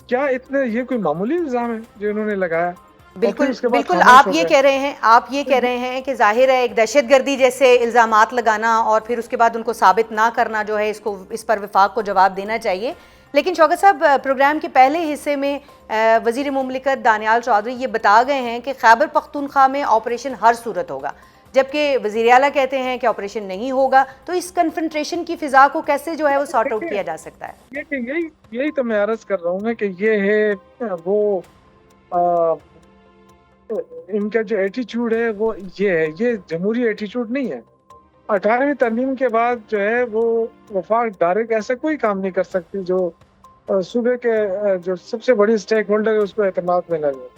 کیا یہ کوئی معمولی الزام ہے جو انہوں نے لگایا؟
بالکل آپ یہ کہہ رہے ہیں کہ ظاہر ہے ایک دہشت گردی جیسے الزامات لگانا اور پھر اس کے بعد ان کو ثابت نہ کرنا جو ہے اس پر وفاق کو جواب دینا چاہیے. لیکن شوکت صاحب پروگرام کے پہلے حصے میں وزیر مملکت دانیال چودھری یہ بتا گئے ہیں کہ خیبر پختونخوا میں آپریشن ہر صورت ہوگا، جبکہ وزیر اعلیٰ کہتے ہیں کہ آپریشن نہیں ہوگا. تو اس کنفرنٹریشن کی فضا کو کیسے جو ہے وہ سارٹ آؤٹ کیا جا سکتا ہے؟
یہی تو میں عرض کر رہا ہوں کہ یہ ہے وہ ان کا جو ایٹیچیوڈ ہے وہ یہ جمہوری ایٹیچیوڈ نہیں ہے. 18ویں ترمیم کے بعد جو ہے وہ وفاق ڈائریکٹ ایسا کوئی کام نہیں کر سکتی جو صوبے کے جو سب سے بڑی سٹیک ہولڈر ہے اس کو اعتماد میں لگے.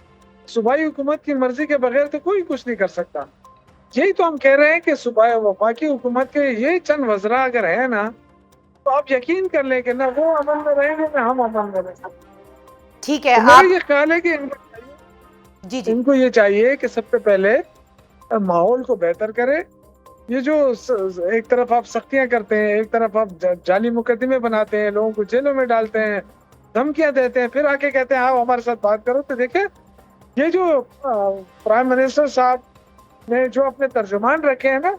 صوبائی حکومت کی مرضی کے بغیر تو کوئی کچھ نہیں کر سکتا. یہی تو ہم کہہ رہے ہیں کہ وفاقی حکومت کے یہ چند وزراء اگر ہیں نا تو آپ یقین کر لیں کہ نہ وہ عمل میں رہیں گے نہ ہم عمل میں رہیں گے.
ٹھیک ہے،
میرا یہ خیال ہے کہ ان کو یہ چاہیے کہ سب سے پہلے ماحول کو بہتر کرے. یہ جو ایک طرف آپ سختیاں کرتے ہیں، ایک طرف آپ جعلی مقدمے بناتے ہیں، لوگوں کو جیلوں میں ڈالتے ہیں، دھمکیاں دیتے ہیں، پھر آ کے کہتے ہیں آپ ہمارے ساتھ بات کرو. تو دیکھیں یہ جو پرائم منسٹر صاحب نے جو اپنے ترجمان رکھے ہیں نا،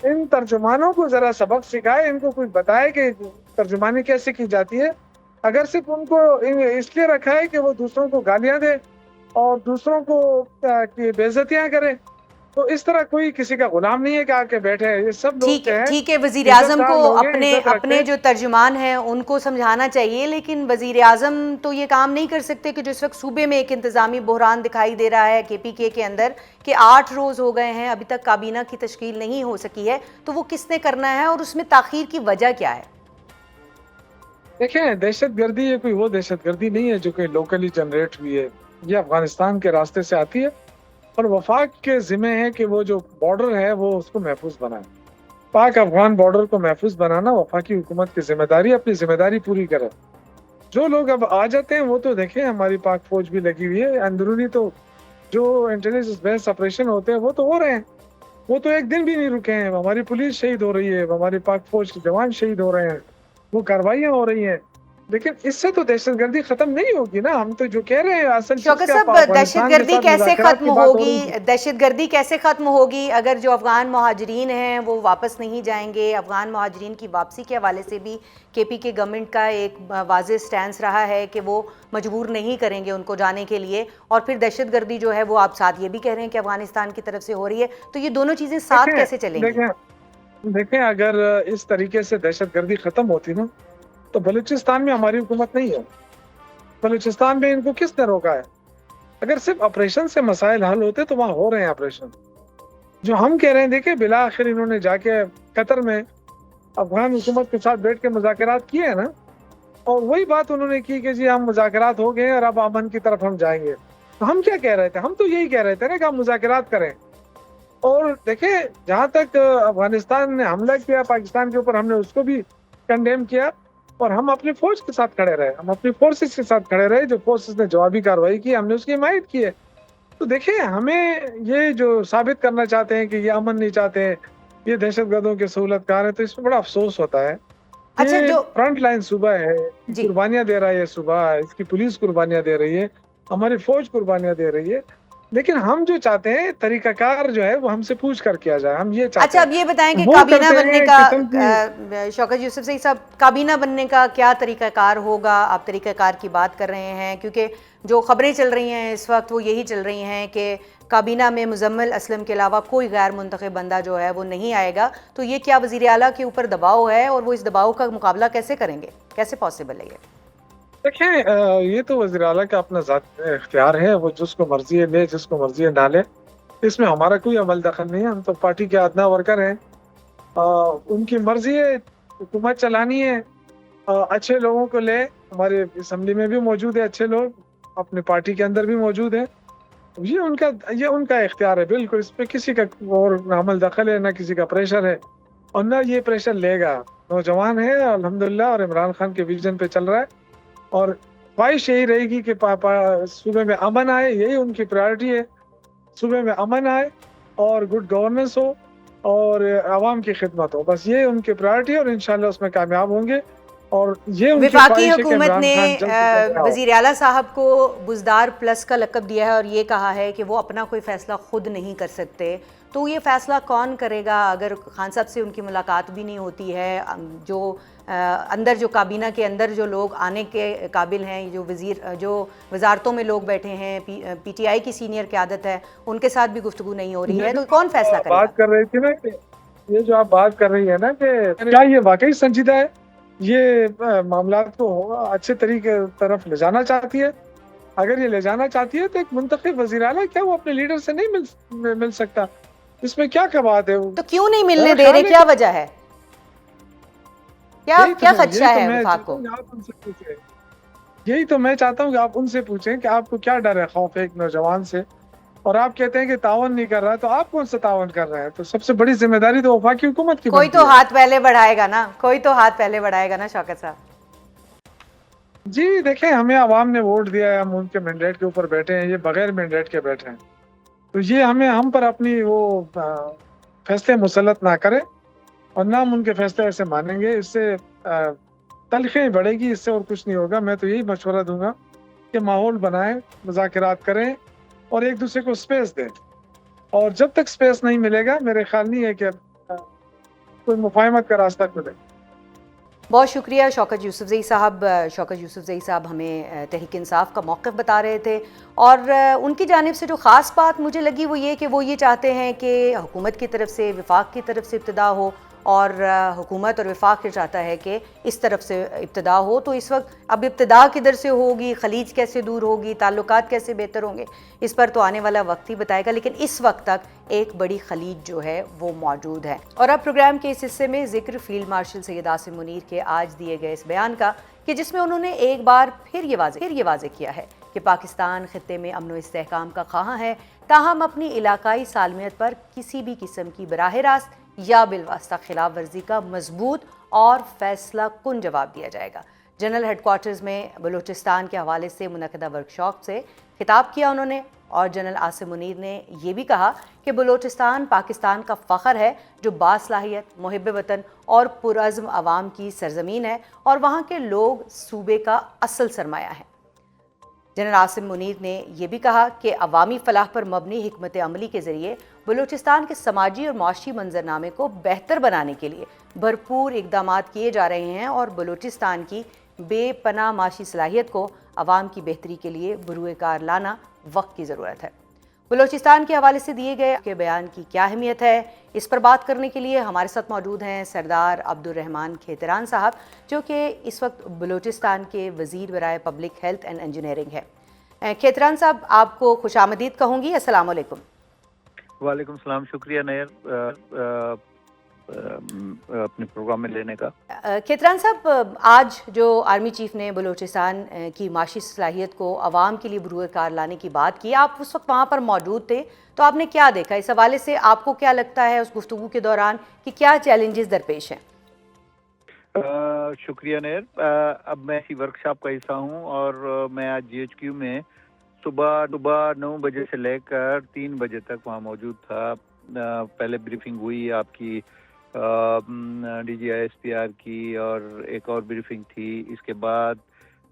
ان ترجمانوں کو ذرا سبق سکھائے، ان کو کچھ بتائے کہ ترجمانی کیسے کی جاتی ہے. اگر صرف ان کو اس لیے رکھا ہے کہ وہ دوسروں کو گالیاں دے اور دوسروں کو بے عزتیاں کرے تو اس طرح کوئی کسی کا غلام نہیں ہے کہ آ کے بیٹھے ہیں. یہ سب لوگ جو ہیں
ٹھیک ہے وزیر
عزت
اعظم
دار
کو
لوگ ہیں,
اپنے
عزت رکھتے
اپنے
ہیں.
جو ترجمان ہیں ان کو سمجھانا چاہیے، لیکن وزیر اعظم تو یہ کام نہیں کر سکتے کہ جس وقت صوبے میں ایک انتظامی بحران دکھائی دے رہا ہے KPK کے اندر کہ 8 روز ہو گئے ہیں ابھی تک کابینہ کی تشکیل نہیں ہو سکی ہے، تو وہ کس نے کرنا ہے اور اس میں تاخیر کی وجہ کیا ہے؟
دیکھیں دہشت گردی یہ کوئی وہ دہشت گردی نہیں ہے جو کہ لوکلی جنریٹ ہوئی ہے. یہ افغانستان کے راستے سے آتی ہے اور وفاق کے ذمہ ہے کہ وہ جو بارڈر ہے وہ اس کو محفوظ بنائے. پاک افغان بارڈر کو محفوظ بنانا وفاقی حکومت کی ذمہ داری، اپنی ذمہ داری پوری کرے. جو لوگ اب آ جاتے ہیں وہ تو دیکھیں ہماری پاک فوج بھی لگی ہوئی ہے اندرونی، تو جو انٹیلیجنس بیس آپریشن ہوتے ہیں وہ تو ہو رہے ہیں، وہ تو ایک دن بھی نہیں رکے ہیں. ہماری پولیس شہید ہو رہی ہے، ہماری پاک فوج کے جوان شہید ہو رہے ہیں، وہ کارروائیاں ہو رہی ہیں. لیکن اس سے تو دہشت گردی ختم نہیں ہوگی نا. ہم تو جو کہہ رہے ہیں اصل چیز
شوکت
کیا
صاحب، دہشت
افغانستان کے
گردی
ساتھ
کیسے
مذاکرات
ختم
کی بات ہو رہی
ہوگی؟
تھی.
دہشت گردی کیسے ختم ہوگی اگر جو افغان مہاجرین ہیں وہ واپس نہیں جائیں گے؟ افغان مہاجرین کی واپسی کے حوالے سے بھی KPK گورنمنٹ کا ایک واضح سٹینس رہا ہے کہ وہ مجبور نہیں کریں گے ان کو جانے کے لیے، اور پھر دہشت گردی جو ہے وہ آپ ساتھ یہ بھی کہہ رہے ہیں کہ افغانستان کی طرف سے ہو رہی ہے، تو یہ دونوں چیزیں ساتھ کیسے چلیں گی؟
دیکھیں اگر اس طریقے سے دہشت گردی ختم ہوتی نا تو بلوچستان میں ہماری حکومت نہیں ہے. بلوچستان میں ان کو کس نے روکا ہے؟ اگر صرف آپریشن سے مسائل حل ہوتے تو وہاں ہو رہے ہیں آپریشن. جو ہم کہہ رہے ہیں دیکھیں بالآخر انہوں نے جا کے قطر میں افغان حکومت کے ساتھ بیٹھ کے مذاکرات کیے ہیں نا، اور وہی بات انہوں نے کی کہ جی ہم مذاکرات ہو گئے اور اب امن کی طرف ہم جائیں گے. تو ہم کیا کہہ رہے تھے؟ ہم تو یہی کہہ رہے تھے نا کہ ہم مذاکرات کریں. اور دیکھیں جہاں تک افغانستان نے حملہ کیا پاکستان کے اوپر، ہم نے اس کو بھی کنڈیم کیا اور ہم اپنی فوج کے ساتھ کھڑے رہے، ہم اپنی فورسز کے ساتھ کھڑے رہے. جو فورسز نے جوابی کارروائی کی ہم نے اس کی حمایت کی ہے. تو دیکھیں ہمیں یہ جو ثابت کرنا چاہتے ہیں کہ یہ امن نہیں چاہتے ہیں، یہ دہشت گردوں کے سہولت کار ہے، تو اس میں بڑا افسوس ہوتا ہے.
اچھا،
یہ
جو
فرنٹ لائن صوبہ ہے،
جی
قربانیاں دے رہا ہے یہ صوبہ، اس کی پولیس قربانیاں دے رہی ہے، ہماری فوج قربانیاں دے رہی ہے. لیکن ہم جو چاہتے ہیں طریقہ کار جو ہے وہ ہم سے پوچھ کر کیا جائے. ہم یہ چاہتے
اچھا،
ہیں
اب یہ بتائیں کہ
وہ
کابینہ
کرتے
بننے
ہیں
کا
قسم کی.
شوکت یوسف صاحب صاحب، کابینہ بننے کا کیا طریقہ کار ہوگا؟ آپ طریقہ کار کی بات کر رہے ہیں، کیونکہ جو خبریں چل رہی ہیں اس وقت وہ یہی چل رہی ہیں کہ کابینہ میں مزمل اسلم کے علاوہ کوئی غیر منتخب بندہ جو ہے وہ نہیں آئے گا. تو یہ کیا وزیر اعلیٰ کے اوپر دباؤ ہے اور وہ اس دباؤ کا مقابلہ کیسے کریں گے؟ کیسے پاسبل ہے یہ؟
دیکھیں یہ تو وزیر اعلیٰ کا اپنا ذاتی اختیار ہے، وہ جس کو مرضی ہے لے، جس کو مرضی ہے نہ لے. اس میں ہمارا کوئی عمل دخل نہیں ہے. ہم تو پارٹی کے ادنیٰ ورکر ہیں. ان کی مرضی ہے، حکومت چلانی ہے. اچھے لوگوں کو لے، ہمارے اسمبلی میں بھی موجود ہے اچھے لوگ، اپنے پارٹی کے اندر بھی موجود ہیں. یہ ان کا اختیار ہے بالکل. اس پہ کسی کا اور نہ عمل دخل ہے، نہ کسی کا پریشر ہے، اور نہ یہ پریشر لے گا. نوجوان ہے الحمدللہ اور عمران خان کے ویژن پہ چل رہا ہے، اور خواہش یہی رہے گی کہ صوبے میں امن آئے. یہی ان کی پرائرٹی ہے، صوبے میں امن آئے اور گڈ گورننس ہو اور عوام کی خدمت ہو. بس یہ ان کی پرائرٹی ہے اور انشاءاللہ اس میں کامیاب ہوں گے. اور یہ ان کی
وفاقی
خواہش ہے کہ
حکومت
عمران
نے
خان جلد سے جلد آؤ.
وزیر اعلیٰ صاحب کو بزدار پلس کا لقب دیا ہے اور یہ کہا ہے کہ وہ اپنا کوئی فیصلہ خود نہیں کر سکتے. تو یہ فیصلہ کون کرے گا اگر خان صاحب سے ان کی ملاقات بھی نہیں ہوتی ہے؟ جو اندر جو کابینہ کے اندر جو لوگ آنے کے قابل ہیں، جو وزارتوں میں لوگ بیٹھے ہیں، PTI کی سینئر قیادت ہے، ان کے ساتھ بھی گفتگو نہیں ہو رہی ہے، تو کون فیصلہ کرے گا؟
بات کر رہی تھی نا کہ یہ جو آپ بات کر رہی ہے نا کہ کیا یہ واقعی سنجیدہ ہے، یہ معاملات کو اچھے طریقے طرف لے جانا چاہتی ہے؟ اگر یہ لے جانا چاہتی ہے تو ایک منتخب وزیر اعلیٰ کیا وہ اپنے لیڈر سے نہیں مل سکتا؟ اس میں کیا بات ہے؟
تو کیوں نہیں ملنے دے رہے؟ کیا وجہ ہے؟ کیا خدشہ ہے وفاق کو؟
یہی تو میں چاہتا ہوں کہ آپ ان سے پوچھیں کہ آپ کو کیا ڈر ہے خوف ہے ایک نوجوان سے، اور آپ کہتے ہیں کہ تعاون نہیں کر رہا، تو آپ کون سا تعاون کر رہے ہیں؟ تو سب سے بڑی ذمہ داری تو وفاقی حکومت کی
کوئی
بنتی
تو
ہے.
ہاتھ پہلے بڑھائے گا نا، کوئی تو ہاتھ پہلے بڑھائے گا نا شوکت صاحب.
جی دیکھیں ہمیں عوام نے ووٹ دیا ہے، ہم ان کے مینڈیٹ کے اوپر بیٹھے ہیں، یہ بغیر مینڈیٹ کے بیٹھے ہیں. تو یہ ہم پر اپنی وہ فیصلے مسلط نہ کرے اور نہ ہم ان کے فیصلے ایسے مانیں گے. اس سے تلخی بڑھے گی، اس سے اور کچھ نہیں ہوگا. میں تو یہی مشورہ دوں گا کہ ماحول بنائیں، مذاکرات کریں اور ایک دوسرے کو سپیس دیں. اور جب تک سپیس نہیں ملے گا میرے خیال نہیں ہے کہ کوئی مفاہمت کا راستہ کھلے.
بہت شکریہ شوکت یوسفزئی صاحب. شوکت یوسفزئی صاحب ہمیں تحریک انصاف کا موقف بتا رہے تھے، اور ان کی جانب سے جو خاص بات مجھے لگی وہ یہ کہ وہ یہ چاہتے ہیں کہ حکومت کی طرف سے، وفاق کی طرف سے ابتدا ہو، اور حکومت اور وفاق یہ چاہتا ہے کہ اس طرف سے ابتدا ہو. تو اس وقت اب ابتدا کدھر سے ہوگی، خلیج کیسے دور ہوگی، تعلقات کیسے بہتر ہوں گے، اس پر تو آنے والا وقت ہی بتائے گا، لیکن اس وقت تک ایک بڑی خلیج جو ہے وہ موجود ہے. اور اب پروگرام کے اس حصے میں ذکر فیلڈ مارشل سید عاصم منیر کے آج دیے گئے اس بیان کا، کہ جس میں انہوں نے ایک بار پھر یہ واضح کیا ہے کہ پاکستان خطے میں امن و استحکام کا خواہاں ہے، تاہم اپنی علاقائی سالمیت پر کسی بھی قسم کی براہ راست یا بالواسطہ خلاف ورزی کا مضبوط اور فیصلہ کن جواب دیا جائے گا. جنرل ہیڈ کوارٹرز میں بلوچستان کے حوالے سے منعقدہ ورکشاپ سے خطاب کیا انہوں نے، اور جنرل عاصم منیر نے یہ بھی کہا کہ بلوچستان پاکستان کا فخر ہے، جو باصلاحیت، محب وطن اور پرعزم عوام کی سرزمین ہے، اور وہاں کے لوگ صوبے کا اصل سرمایہ ہیں. جنرل عاصم منیر نے یہ بھی کہا کہ عوامی فلاح پر مبنی حکمت عملی کے ذریعے بلوچستان کے سماجی اور معاشی منظرنامے کو بہتر بنانے کے لیے بھرپور اقدامات کیے جا رہے ہیں، اور بلوچستان کی بے پناہ معاشی صلاحیت کو عوام کی بہتری کے لیے بروئے کار لانا وقت کی ضرورت ہے. بلوچستان کے حوالے سے دیے گئے کے بیان کی کیا اہمیت ہے، اس پر بات کرنے کے لیے ہمارے ساتھ موجود ہیں سردار عبدالرحمان کھیتران صاحب، جو کہ اس وقت بلوچستان کے وزیر برائے پبلک ہیلتھ اینڈ انجینئرنگ ہے. کھیتران صاحب، آپ کو خوش آمدید کہوں گی. السلام علیکم.
وعلیکم السلام. شکریہ نیئر اپنے پروگرام میں لینے کا.
کھیتران صاحب، آج جو آرمی چیف نے بلوچستان کی معاشی صلاحیت کو عوام کے لیے بروئے کار لانے کی بات کی، آپ اس وقت وہاں پر موجود تھے، تو آپ نے کیا دیکھا؟ اس حوالے سے آپ کو کیا لگتا ہے اس گفتگو کے دوران کہ کیا چیلنجز درپیش ہیں؟
شکریہ نیئر. اب میں اسی ورکشاپ کا حصہ ہوں، اور میں آج جی ایچ کیو میں صبح 9 بجے سے لے کر 3 بجے تک وہاں موجود تھا. پہلے بریفنگ ہوئی آپ کی D G I S P R کی، اور ایک اور بریفنگ تھی. اس کے بعد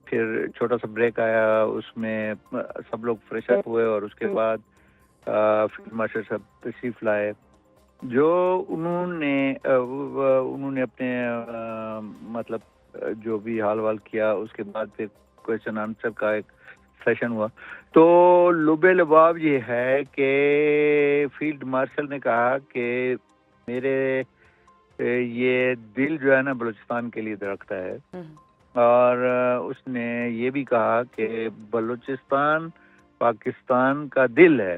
پھر چھوٹا سا بریک آیا، اس میں سب لوگ فریش اپ ہوئے، اور اس کے بعد فیلڈ مارشل صاحب تشریف لائے، جو انہوں نے اپنے مطلب جو بھی حال وال کیا. اس کے بعد پھر کویشچن آنسر کا ایک سیشن ہوا. تو لب لباب یہ ہے کہ فیلڈ مارشل نے کہا کہ میرے یہ دل جو ہے نا بلوچستان کے لیے دھڑکتا ہے، اور اس نے یہ بھی کہا کہ بلوچستان پاکستان کا دل ہے،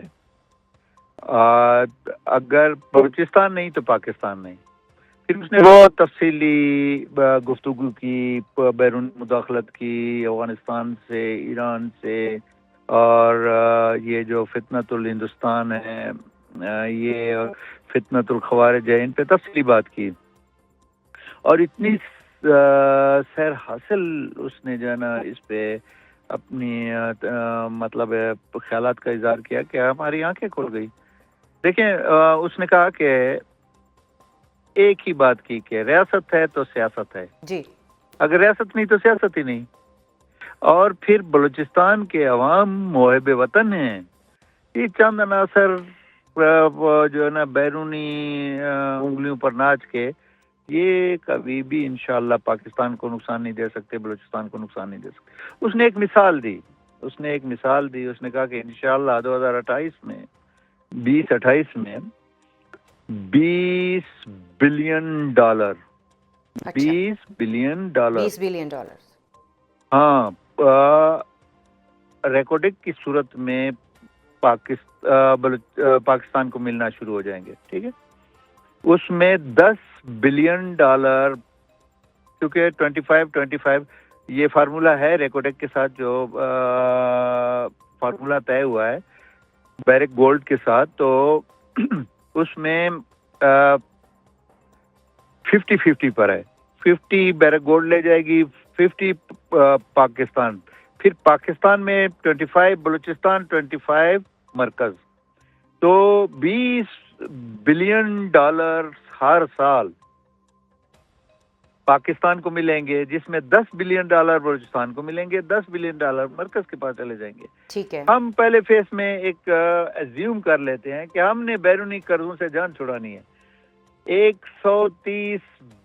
اگر بلوچستان نہیں تو پاکستان نہیں. پھر اس نے بہت تفصیلی گفتگو کی، بیرون مداخلت کی، افغانستان سے، ایران سے، اور یہ جو فتنۃ الہندوستان ہے، یہ فتنۃ الخوارج ہے، ان پہ تفصیلی بات کی. اور اتنی سیر حاصل اس نے جو ہے نا اس پہ اپنی مطلب خیالات کا اظہار کیا کہ ہماری آنکھیں کھل گئی. دیکھیں، اس نے کہا کہ ایک ہی بات کی کہ ریاست ہے تو سیاست ہے،
جی،
اگر ریاست نہیں تو سیاست ہی نہیں. اور پھر بلوچستان کے عوام محب وطن ہیں. یہ چند عناصر جو ہے نا بیرونی انگلیوں پر ناچ کے یہ کبھی بھی انشاءاللہ پاکستان کو نقصان نہیں دے سکتے، بلوچستان کو نقصان نہیں دے سکتے. اس نے ایک مثال دی، اس نے کہا کہ انشاءاللہ 2028 میں 2028 میں $20 بلین، $20 بلین، ہاں، ریکارڈنگ کی صورت میں پاکستان کو ملنا شروع ہو جائیں گے. ٹھیک ہے، اس میں $10 بلین، کیونکہ 25 یہ فارمولا ہے ریکارڈنگ کے ساتھ، جو فارمولا طے ہوا ہے بیرک گولڈ کے ساتھ. تو اس میں 50-50 پر ہے. 50 بیرک گولڈ لے جائے گی، 50 پاکستان. پھر پاکستان میں 25 بلوچستان، 25 مرکز. تو $20 بلین ہر سال پاکستان کو ملیں گے، جس میں $10 بلین بلوچستان کو ملیں گے، $10 بلین مرکز کے پاس چلے جائیں گے.
ٹھیک ہے.
ہم پہلے فیس میں ایک ایزیوم کر لیتے ہیں کہ ہم نے بیرونی قرضوں سے جان چھڑانی ہے. $130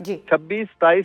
26, 27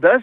$10